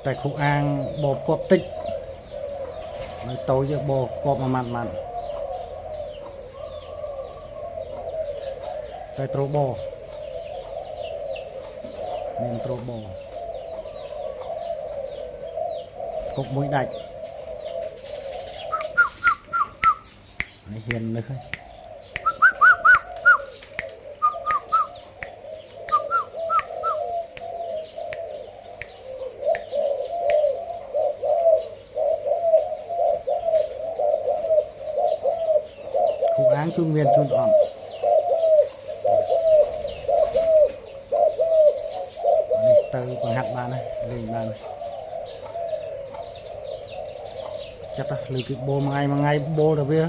tại khu an bò cọp tích nói tối cho bò cọp mà mặn tại trâu bò miền trâu bò cục mũi đạch này hiền nữa thôi khu án chu nguyên chun ỏm từ bằng hạt bàn này lên bàn này chắc là lưỡi cái bô mà ngày bô được biết